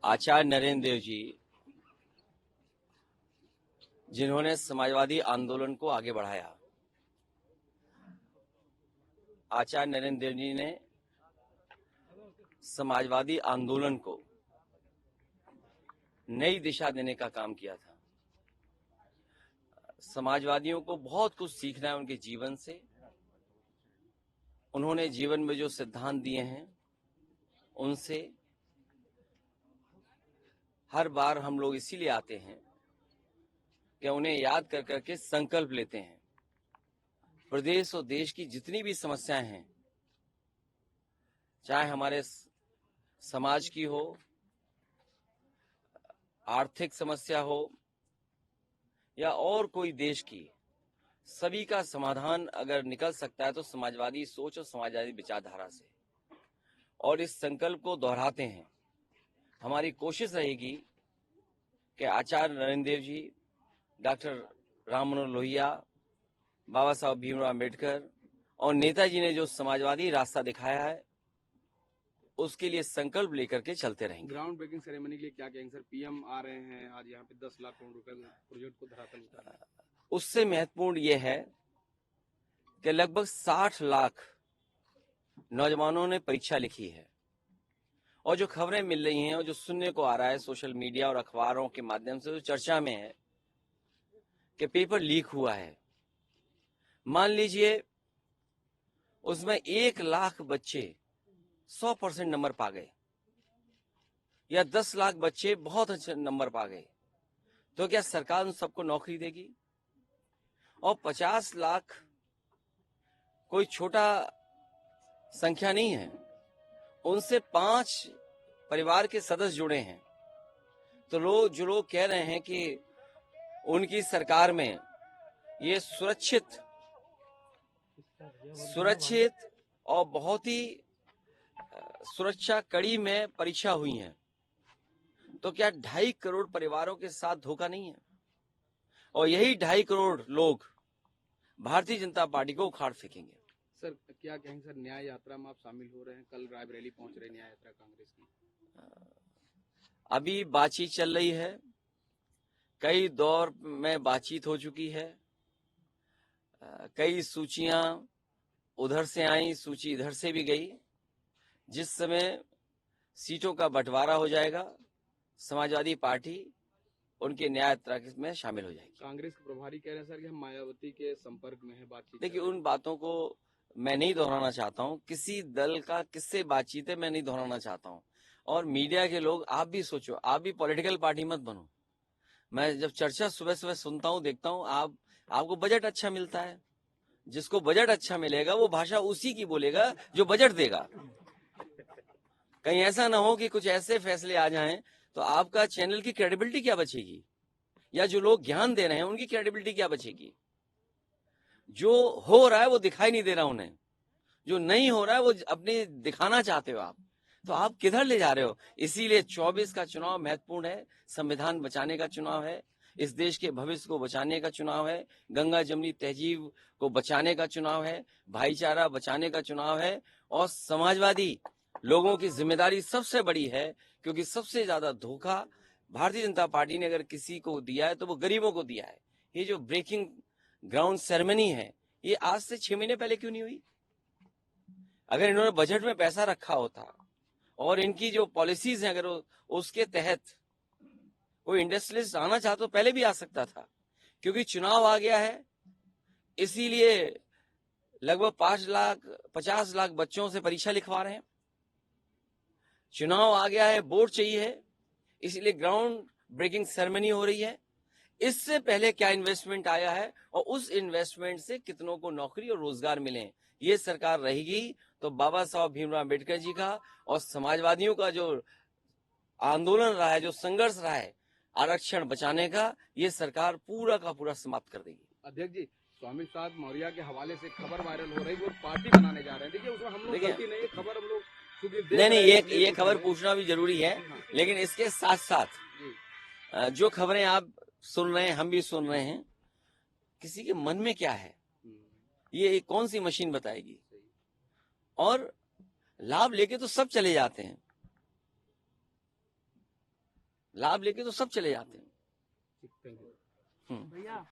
आचार्य नरेंद्र देव जी, जिन्होंने समाजवादी आंदोलन को आगे बढ़ाया, आचार्य नरेंद्र देव जी ने समाजवादी आंदोलन को नई दिशा देने का काम किया था। समाजवादियों को बहुत कुछ सीखना है उनके जीवन से। उन्होंने जीवन में जो सिद्धांत दिए हैं उनसे हर बार हम लोग इसीलिए आते हैं कि उन्हें याद कर करके संकल्प लेते हैं। प्रदेश और देश की जितनी भी समस्याएं हैं, चाहे हमारे समाज की हो, आर्थिक समस्या हो या और कोई देश की, सभी का समाधान अगर निकल सकता है तो समाजवादी सोच और समाजवादी विचारधारा से। और इस संकल्प को दोहराते हैं। हमारी कोशिश रहेगी कि आचार्य नरेंद्र देव जी, डॉक्टर राम मनोहर लोहिया, बाबा साहब भीमराव अम्बेडकर और नेताजी ने जो समाजवादी रास्ता दिखाया है उसके लिए संकल्प लेकर के चलते रहेंगे। ग्राउंड ब्रेकिंग सेरेमनी के लिए क्या कहेंगे सर? पीएम आ रहे हैं आज यहाँ पे 10 लाख करोड़ रुपए प्रोजेक्ट को धरातल उतारना। उससे महत्वपूर्ण ये है कि लगभग 60 लाख नौजवानों ने परीक्षा लिखी है और जो खबरें मिल रही हैं और जो सुनने को आ रहा है सोशल मीडिया और अखबारों के माध्यम से, जो चर्चा में है कि पेपर लीक हुआ है। मान लीजिए उसमें 1 लाख बच्चे 100% नंबर पा गए या 10 लाख बच्चे बहुत अच्छे नंबर पा गए, तो क्या सरकार उन सबको नौकरी देगी? और 50 लाख कोई छोटा संख्या नहीं है। उनसे 5 परिवार के सदस्य जुड़े हैं। तो जो लोग कह रहे हैं कि उनकी सरकार में ये सुरक्षित और बहुत ही सुरक्षा कड़ी में परीक्षा हुई है, तो क्या 2.5 करोड़ परिवारों के साथ धोखा नहीं है? और यही 2.5 करोड़ लोग भारतीय जनता पार्टी को उखाड़ फेंकेंगे। सर क्या कहेंगे सर, न्याय यात्रा में आप शामिल हो रहे हैं, कल रायबरेली पहुंच रहे हैं न्याय यात्रा कांग्रेस की? अभी बातचीत चल रही है, कई दौर में बातचीत हो चुकी है, कई सूचियां उधर से आई, सूची इधर से भी गई। जिस समय सीटों का बंटवारा हो जाएगा, समाजवादी पार्टी उनके न्याय यात्रा में शामिल हो जाएगी। कांग्रेस के प्रभारी कह रहे हैं सर कि हम मायावती के संपर्क में है, बातचीत। देखिए, उन बातों को मैं नहीं दोहराना चाहता हूँ। किसी दल का किससे बातचीत है मैं नहीं दोहराना चाहता हूँ। और मीडिया के लोग, आप भी सोचो, आप भी पॉलिटिकल पार्टी मत बनो। मैं जब चर्चा सुबह सुबह सुनता हूँ, देखता हूँ, आपको बजट अच्छा मिलता है। जिसको बजट अच्छा मिलेगा वो भाषा उसी की बोलेगा जो बजट देगा। कहीं ऐसा ना हो कि कुछ ऐसे फैसले आ जाएं तो आपका चैनल की क्रेडिबिलिटी क्या बचेगी, या जो लोग ज्ञान दे रहे हैं उनकी क्रेडिबिलिटी क्या बचेगी। जो हो रहा है वो दिखाई नहीं दे रहा उन्हें, जो नहीं हो रहा है वो अपने दिखाना चाहते हो आप, तो आप किधर ले जा रहे हो? इसीलिए 24 का चुनाव महत्वपूर्ण है। संविधान बचाने का चुनाव है, इस देश के भविष्य को बचाने का चुनाव है, गंगा जमनी तहजीब को बचाने का चुनाव है, भाईचारा बचाने का चुनाव है। और समाजवादी लोगों की जिम्मेदारी सबसे बड़ी है, क्योंकि सबसे ज्यादा धोखा भारतीय जनता पार्टी ने अगर किसी को दिया है तो वो गरीबों को दिया है। ये जो ब्रेकिंग ग्राउंड सेरेमनी है, ये आज से 6 महीने पहले क्यों नहीं हुई? अगर इन्होंने बजट में पैसा रखा होता और इनकी जो पॉलिसीज हैं, अगर उसके तहत कोई इंडस्ट्रियलिस्ट आना चाहता तो पहले भी आ सकता था। क्योंकि चुनाव आ गया है, इसीलिए लगभग 50 लाख बच्चों से परीक्षा लिखवा रहे हैं। चुनाव आ गया है, वोट चाहिए है, इसलिए ग्राउंड ब्रेकिंग सेरेमनी हो रही है। इससे पहले क्या इन्वेस्टमेंट आया है और उस इन्वेस्टमेंट से कितनों को नौकरी और रोजगार मिले, ये सरकार रहेगी तो बाबा साहब भीमराव अम्बेडकर जी का और समाजवादियों का जो आंदोलन रहा है, जो संघर्ष रहा है आरक्षण बचाने का, ये सरकार पूरा का पूरा समाप्त कर देगी। अध्यक्ष जी, स्वामी प्रसाद मौर्य के हवाले से खबर वायरल हो रही है, वो पार्टी बनाने जा रहे हैं। देखिए उसमें हम लोग गलती नहीं है, खबर हम लोग नहीं, ये खबर पूछना भी जरूरी है। लेकिन इसके साथ साथ जो खबरें आप सुन रहे हैं, हम भी सुन रहे हैं, किसी के मन में क्या है ये कौन सी मशीन बताएगी। और लाभ लेके तो सब चले जाते हैं, लाभ लेके तो सब चले जाते हैं। Thank you. हम्म। भैया